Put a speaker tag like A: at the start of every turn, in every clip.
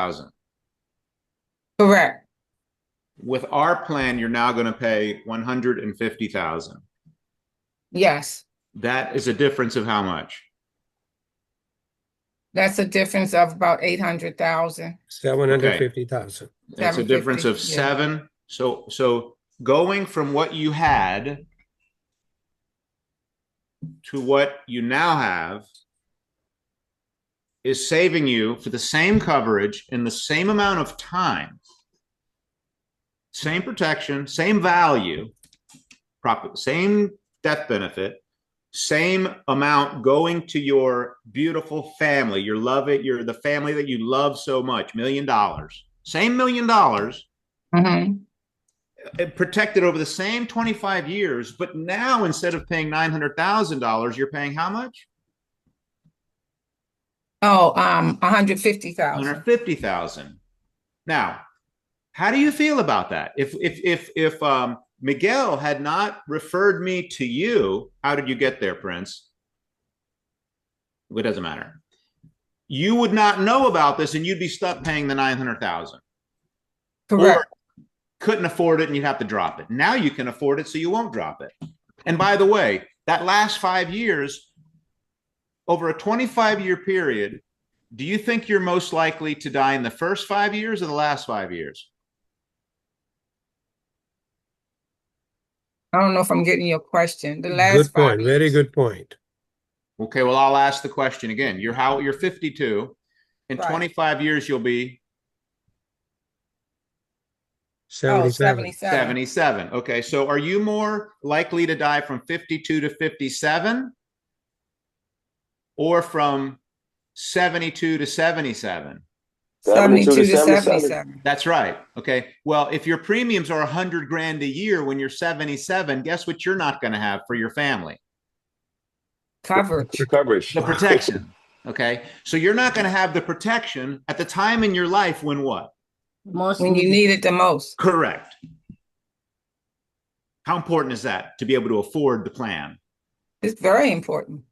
A: 100,000.
B: Correct.
A: With our plan, you're now going to pay 150,000.
B: Yes.
A: That is a difference of how much?
B: That's a difference of about 800,000,
A: Okay.
C: 750,000.
A: It's a difference
B: 750.
A: of
B: Yeah.
A: seven. So going from what you had to what you now have is saving you for the same coverage in the same amount of time, same protection, same value, same death benefit, same amount going to your beautiful family, you're the family that you love so much, $1 million, same $1 million,
B: Mm-hmm.
A: protected over the same 25 years. But now instead of paying $900,000, you're paying how much?
B: Oh, 150,000.
A: 150,000. Now, how do you feel about that? If Miguel had not referred me to you, how did you get there, Prince? It doesn't matter. You would not know about this, and you'd be stuck paying the 900,000, or
B: Correct.
A: couldn't afford it, and you'd have to drop it. Now you can afford it, so you won't drop it. And by the way, that last 5 years, over a 25-year period, do you think you're most likely to die in the first 5 years or the last 5 years?
B: I don't know if I'm getting your question. The last
C: Good
B: five
C: point. Very
B: years.
C: good point.
A: Okay, well, I'll ask the question again. You're 52. In
B: Right.
A: 25 years, you'll be
B: Oh,
C: 77.
B: 77.
A: 77. Okay, so are you more likely to die from 52 to 57 or from 72 to 77?
D: 72 to
B: 72 to
D: 77.
B: 77.
A: That's right. Okay. Well, if your premiums are 100 grand a year when you're 77, guess what you're not going to have for your family?
B: Coverage.
D: Coverage.
A: The protection. Okay. So you're not going to have the protection at the time in your life when what?
B: When you need it the most.
A: Correct. How important is that to be able to afford the plan?
B: It's very important.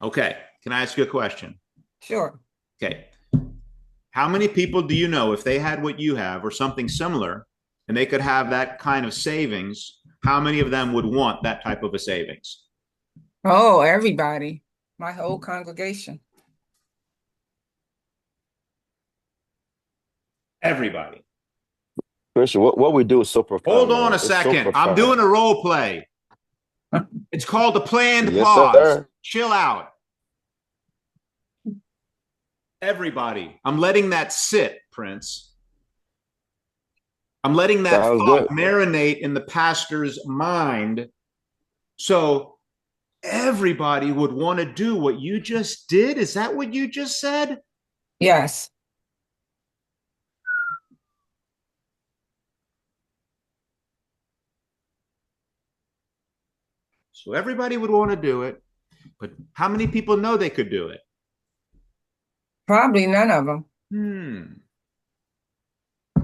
A: Okay. Can I ask you a question?
B: Sure.
A: Okay. How many people do you know, if they had what you have or something similar and they could have that kind of savings, how many of them would want that type of a savings?
B: Oh, everybody. My whole congregation.
A: Everybody.
D: Christian, what we do is so profound,
A: Hold on
D: man.
A: a
D: It's so
A: second. I'm
D: profound.
A: doing a role play. It's called a planned
D: Yes,
A: pause.
D: sir.
A: Chill out. Everybody. I'm letting that sit, Prince. I'm letting that
D: Sounds
A: thought
D: good.
A: marinate in the pastor's mind. So everybody would want to do what you just did. Is that what you just said?
B: Yes.
A: So everybody would want to do it. But how many people know they could do it?
B: Probably none of them.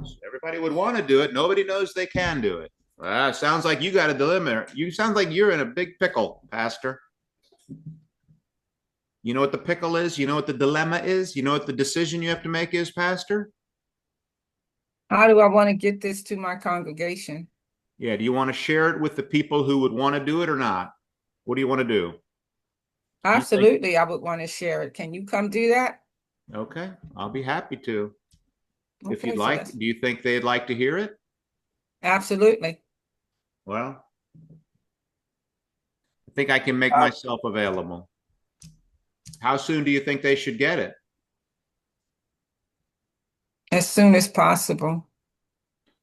A: So everybody would want to do it. Nobody knows they can do it. Well, sounds like you got a dilemma. You sound like you're in a big pickle, Pastor. You know what the pickle is? You know what the dilemma is? You know what the decision you have to make is, Pastor?
B: How do I want to get this to my congregation?
A: Yeah. Do you want to share it with the people who would want to do it or not? What do you want to do?
B: Absolutely, I would want to share it. Can you come do that?
A: Okay. I'll be happy to. If you'd
B: Okay, so
A: like, do you think they'd like to hear it?
B: absolutely.
A: Well, I think I can make myself available. How soon do you think they should get it?
B: As soon as possible.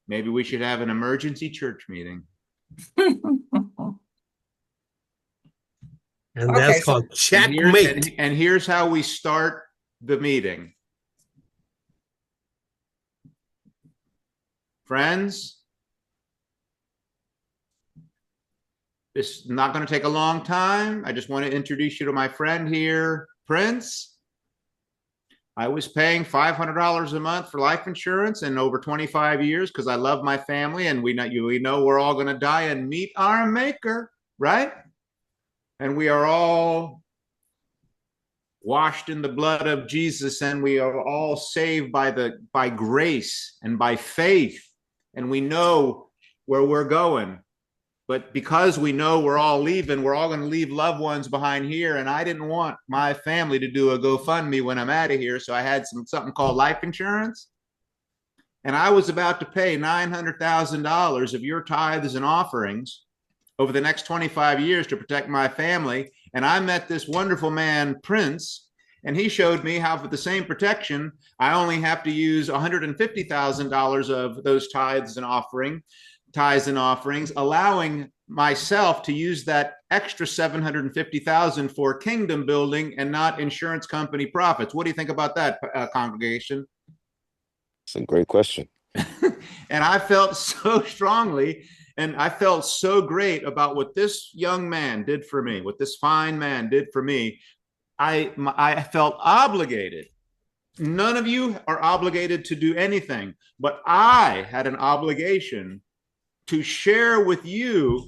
A: Maybe we should have an emergency church meeting.
C: And
B: Okay,
C: that's
B: so
C: called checkmate.
A: And here's how we start the meeting. Friends, this is not going to take a long time. I just want to introduce you to my friend here, Prince. I was paying $500 a month for life insurance in over 25 years because I love my family, and we know we're all going to die and meet our maker, right? And we are all washed in the blood of Jesus, and we are all saved by grace and by faith, and we know where we're going. But because we know we're all leaving, we're all going to leave loved ones behind here. And I didn't want my family to do a GoFundMe when I'm out of here. So I had something called life insurance. And I was about to pay $900,000 of your tithes and offerings over the next 25 years to protect my family. And I met this wonderful man, Prince, and he showed me how for the same protection, I only have to use $150,000 of those tithes and offerings, allowing myself to use that extra $750,000 for kingdom building and not insurance company profits. What do you think about that, congregation?
D: It's a great question.
A: And I felt so strongly, and I felt so great about what this young man did for me, what this fine man did for me. I felt obligated. None of you are obligated to do anything, but I had an obligation to share with you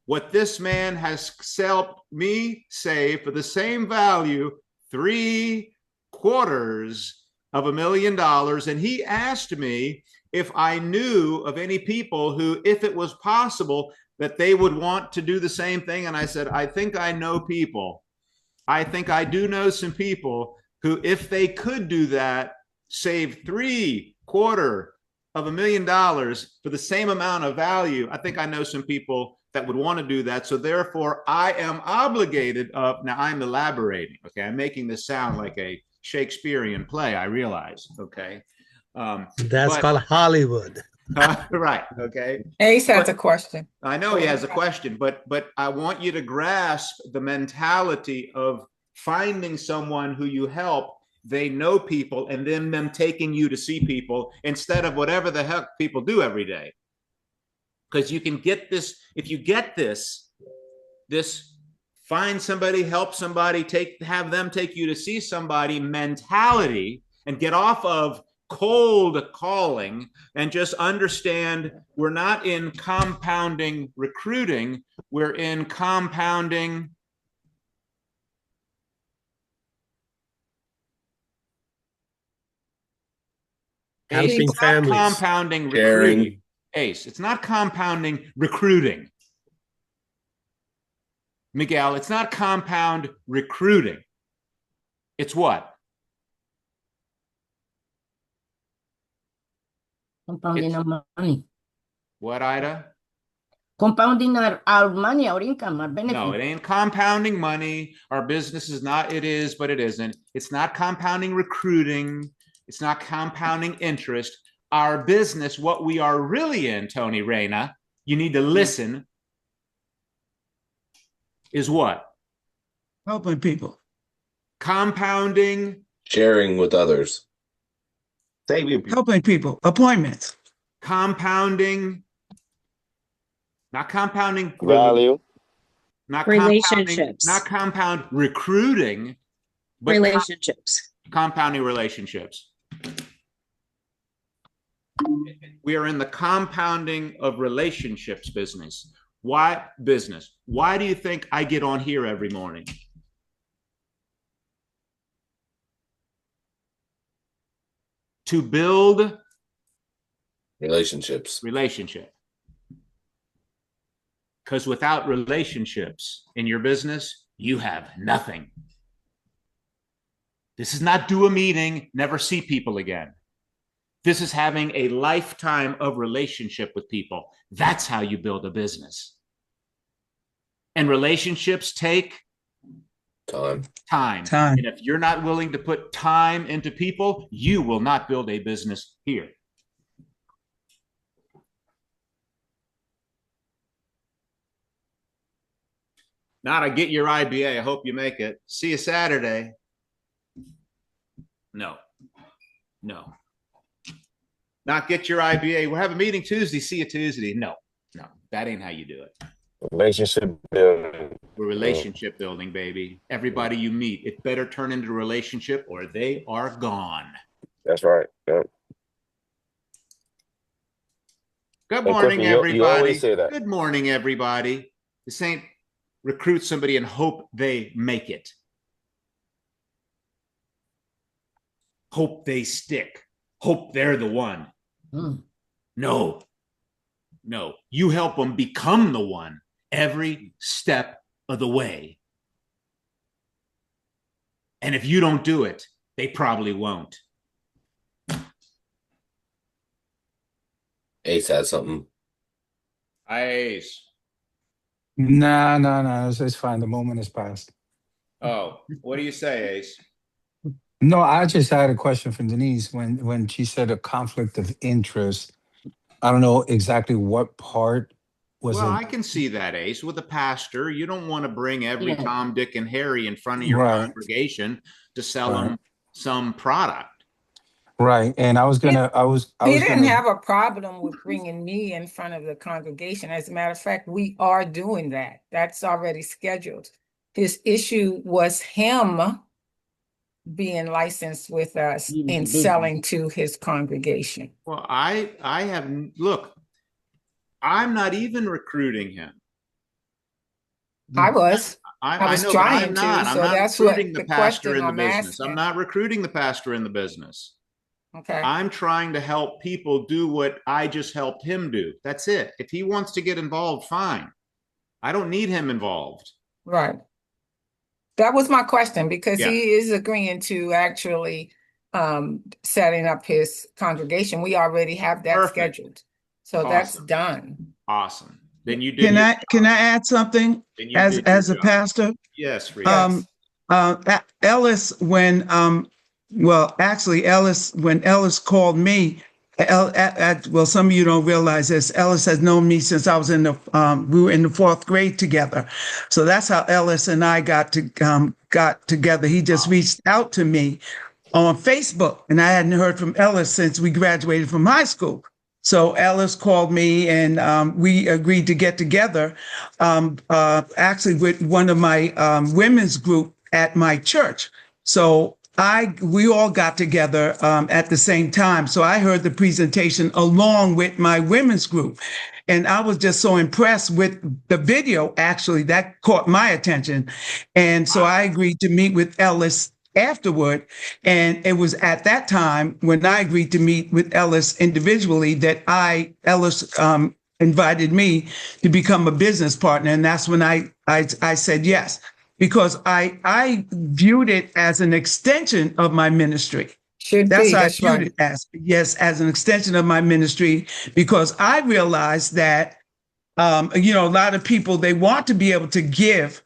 A: what this man has helped me save for the same value, $750,000. And he asked me if I knew of any people who, if it was possible, that they would want to do the same thing. And I said, I think I know people. I think I do know some people who, if they could do that, save $750,000 for the same amount of value. I think I know some people that would want to do that. So therefore, I am obligated of, now I'm elaborating, okay? I'm making this sound like a Shakespearean play, I realize, okay?
C: That's called Hollywood.
A: Right, okay?
B: Ace has a question.
A: I know he has a question, but I want you to grasp the mentality of finding someone who you help, they know people, and then them taking you to see people instead of whatever the heck people do every day. Because you can get this, if you get this find somebody, help somebody, have them take you to see somebody mentality, and get off of cold calling and just understand we're not in compounding recruiting, we're in compounding
C: helping families.
A: Compounding recruiting. Ace, it's not compounding recruiting. Miguel, it's not compound recruiting. It's what?
E: Compounding our money.
A: What, Ida?
E: Compounding our money, our income, our benefit.
A: No, it ain't compounding money. Our business is not, it is, but it isn't. It's not compounding recruiting. It's not compounding interest. Our business, what we are really in, Tony Reyna, you need to listen, is what?
F: Helping people.
A: Compounding.
G: Sharing with others.
D: Saving people.
F: Helping people. Appointments.
A: Compounding. Not compounding
D: Value.
A: not
H: Relationships.
A: not compound recruiting, but
H: Relationships.
A: compounding relationships. We are in the compounding of relationships business. Why business? Why do you think I get on here every morning? To build
G: Relationships.
A: relationship. Because without relationships in your business, you have nothing. This is not do a meeting, never see people again. This is having a lifetime of relationship with people. That's how you build a business. And relationships take
G: Time.
F: Time.
A: And if you're not willing to put time into people, you will not build a business here. Not I get your IBA. I hope you make it. See you Saturday. No. Not get your IBA. We'll have a meeting Tuesday. See you Tuesday. No, that ain't how you do it.
D: Relationship building.
A: We're relationship building, baby. Everybody you meet, it better turn into a relationship or they are gone.
D: That's right. Yeah.
A: Good
D: Hey,
A: morning,
D: Christian,
A: everybody.
D: you always say that.
A: Good morning, everybody. This ain't recruit somebody and hope they make it. hope they stick, hope they're the one.
E: Mm.
A: No, you help them become the one every step of the way. And if you don't do it, they probably won't.
G: Ace had something.
A: Ace.
H: No. It's fine. The moment is past.
A: Oh, what do you say, Ace?
H: No, I just had a question for Denise when she said a conflict of interest. I don't know exactly what part was
A: Well,
H: it.
A: I can see that, Ace. With a pastor, you don't want to bring every
E: Yeah.
A: Tom, Dick, and Harry in front of your
H: Right.
A: congregation to sell
H: Right.
A: them some product.
H: Right. And I was
B: He
H: gonna
B: didn't have a problem with bringing me in front of the congregation. As a matter of fact, we are doing that. That's already scheduled. His issue was him being licensed with us
E: Being
B: and
E: business.
B: selling to his congregation.
A: Well, I have, look, I'm not even recruiting him.
B: I was
A: I know, but
B: trying
A: I'm not.
B: to,
A: I'm
B: so
A: not
B: that's
A: recruiting
B: what
A: the
B: the
A: pastor
B: question
A: in the
B: I'm
A: business. I'm
B: asking.
A: not recruiting the pastor in the business.
B: Okay,
A: I'm trying to help people do what I just helped him do. That's it. If he wants to get involved, fine. I don't need him involved.
B: right. That was my question because
A: Yeah.
B: he is agreeing to actually setting up his congregation. We already have that
A: Perfect.
B: scheduled. So that's
A: Awesome.
B: done.
A: Awesome. Then you did.
F: Can I add something
A: Then you
F: as
A: did your
F: a
A: job.
F: pastor?
A: Yes, Rita.
B: Yes.
F: Ellis, when Ellis, when Ellis called me, well, some of you don't realize this. Ellis has known me since I was in the we were in the 4th grade together, so that's how Ellis and I got together. He just reached out to me on Facebook, and I hadn't heard from Ellis since we graduated from high school. So Ellis called me, and we agreed to get together, actually with one of my women's group at my church. So we all got together at the same time. So I heard the presentation along with my women's group. And I was just so impressed with the video, actually, that caught my attention. And so I agreed to meet with Ellis afterward. And it was at that time when I agreed to meet with Ellis individually that Ellis invited me to become a business partner. And that's when I said yes, because I viewed it as an extension of my ministry.
B: Should
F: That's
B: be.
F: how I
B: That's
F: viewed
B: right.
F: it as, yes, as an extension of my ministry, because I realized that, a lot of people, they want to be able to give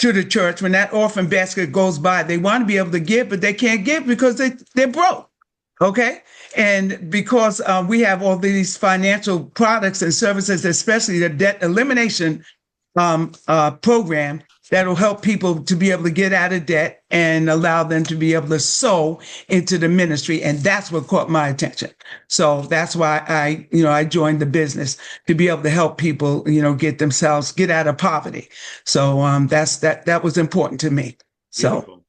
F: to the church. When that orphan basket goes by, they want to be able to give, but they can't give because they're broke. Okay. And because we have all these financial products and services, especially the debt elimination program that'll help people to be able to get out of debt and allow them to be able to sow into the ministry. And that's what caught my attention. So that's why I joined the business, to be able to help people, get out of poverty. So that was important to me. So
A: Beautiful.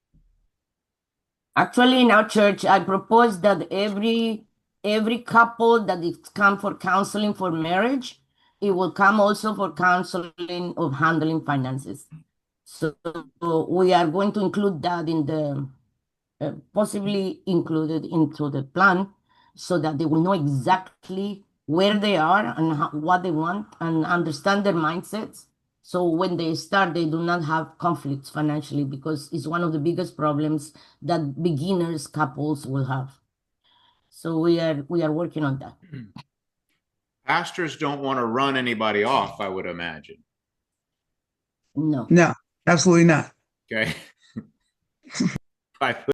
E: Actually, in our church, I propose that every couple that is come for counseling for marriage, it will come also for counseling of handling finances. So we are going to include that in the possibly included into the plan, so that they will know exactly where they are and what they want and understand their mindsets. So when they start, they do not have conflicts financially, because it's one of the biggest problems that beginners couples will have. So we are working on that.
A: Pastors don't want to run anybody off, I would imagine.
E: No.
F: no, absolutely not.
A: Okay. Bye.